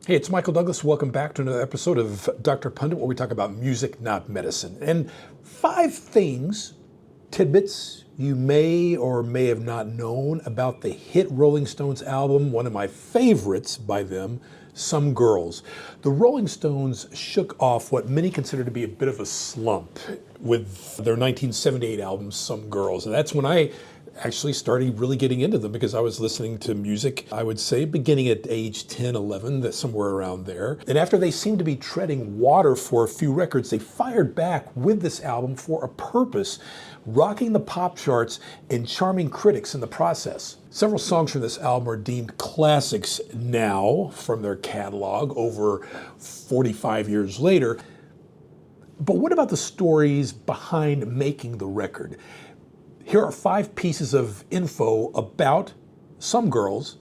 Hey, it's Michael Douglas. Welcome back to another episode of Dr. Pundit, where we talk about music, not medicine. And 5 things, tidbits you may or may have not known about the hit Rolling Stones album, one of my favorites by them, Some Girls. The Rolling Stones shook off what many consider to be a bit of a slump with their 1978 album, Some Girls. And that's when I actually started really getting into them, because I was listening to music, I would say, beginning at age 10, 11, that somewhere around there. And after they seemed to be treading water for a few records, they fired back with this album for a purpose, rocking the pop charts and charming critics in the process. Several songs from this album are deemed classics now from their catalog over 45 years later. But what about the stories behind making the record? Here are 5 pieces of info about Some Girls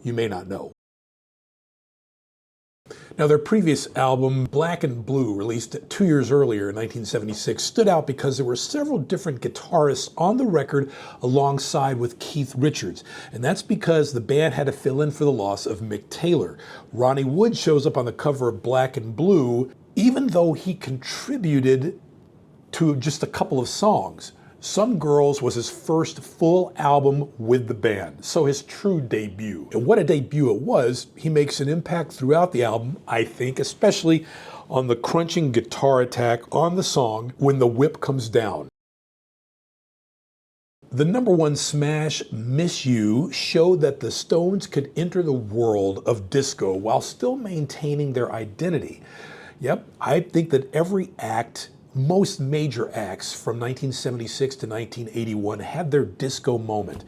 you may not know. Now, their previous album, Black and Blue, released 2 years earlier in 1976, stood out because there were several different guitarists on the record alongside with Keith Richards. And that's because the band had to fill in for the loss of Mick Taylor. Ronnie Wood shows up on the cover of Black and Blue, even though he contributed to just a couple of songs. Some Girls was his first full album with the band, so his true debut. And what a debut it was. He makes an impact throughout the album, I think, especially on the crunching guitar attack on the song When the Whip Comes Down. The #1 smash, Miss You, showed that the Stones could enter the world of disco while still maintaining their identity. Yep, I think that every act, most major acts from 1976 to 1981 had their disco moment.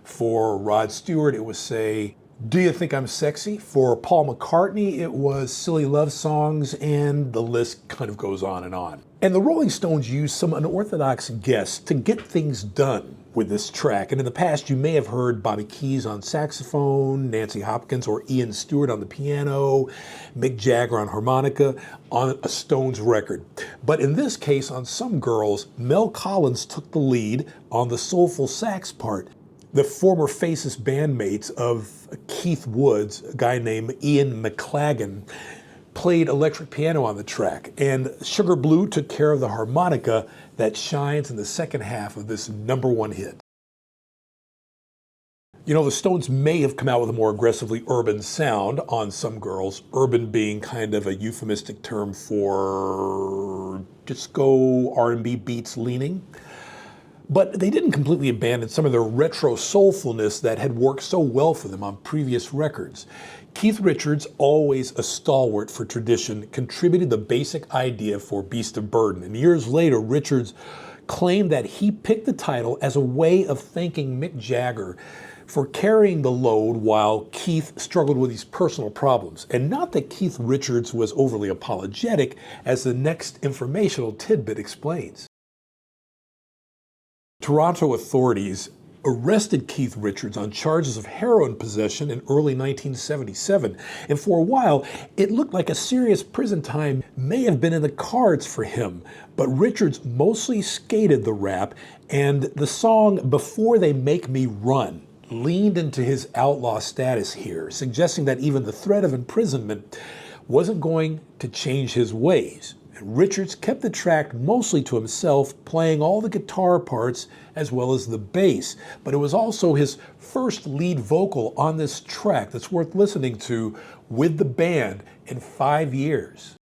For Rod Stewart, it was, say, Do You Think I'm Sexy? For Paul McCartney, it was Silly Love Songs, and the list kind of goes on and on. And the Rolling Stones used some unorthodox guests to get things done with this track. And in the past, you may have heard Bobby Keys on saxophone, Nancy Hopkins or Ian Stewart on the piano, Mick Jagger on harmonica on a Stones record. But in this case, on Some Girls, Mel Collins took the lead on the soulful sax part. The former Faces bandmates of Keith Woods, a guy named Ian McLagan, played electric piano on the track, and Sugar Blue took care of the harmonica that shines in the second half of this #1 hit. You know, the Stones may have come out with a more aggressively urban sound on Some Girls, urban being kind of a euphemistic term for disco R&B beats leaning. But they didn't completely abandon some of their retro soulfulness that had worked so well for them on previous records. Keith Richards, always a stalwart for tradition, contributed the basic idea for Beast of Burden. And years later, Richards claimed that he picked the title as a way of thanking Mick Jagger for carrying the load while Keith struggled with these personal problems. And not that Keith Richards was overly apologetic, as the next informational tidbit explains. Toronto authorities arrested Keith Richards on charges of heroin possession in early 1977. And for a while, it looked like a serious prison time may have been in the cards for him. But Richards mostly skated the rap, and the song Before They Make Me Run leaned into his outlaw status here, suggesting that even the threat of imprisonment wasn't going to change his ways. Richards kept the track mostly to himself, playing all the guitar parts as well as the bass. But it was also his first lead vocal on this track that's worth listening to with the band in 5 years.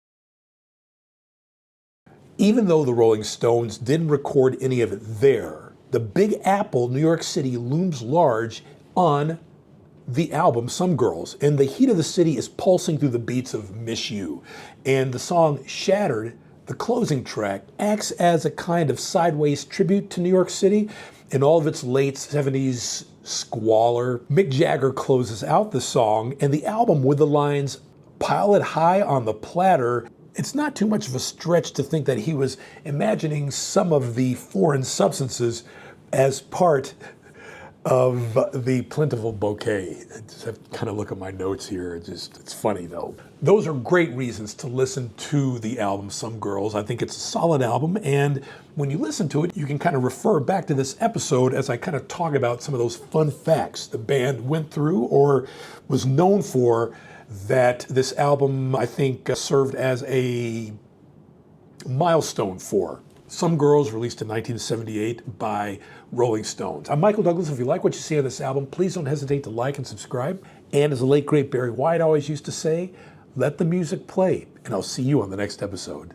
Even though the Rolling Stones didn't record any of it there, the Big Apple, New York City, looms large on the album Some Girls, and the heat of the city is pulsing through the beats of Miss You. And the song Shattered, the closing track, acts as a kind of sideways tribute to New York City in all of its late 70s squalor. Mick Jagger closes out the song and the album with the lines, "Pile it high on the platter." It's not too much of a stretch to think that he was imagining some of the foreign substances as part of the plentiful bouquet. I just have to kind of look at my notes here. It's funny though. Those are great reasons to listen to the album Some Girls. I think it's a solid album, and when you listen to it, you can kind of refer back to this episode as I kind of talk about some of those fun facts the band went through or was known for that this album, I think, served as a milestone for. Some Girls, released in 1978 by Rolling Stones. I'm Michael Douglas. If you like what you see on this album, please don't hesitate to like and subscribe. And as the late, great Barry White always used to say, let the music play, and I'll see you on the next episode.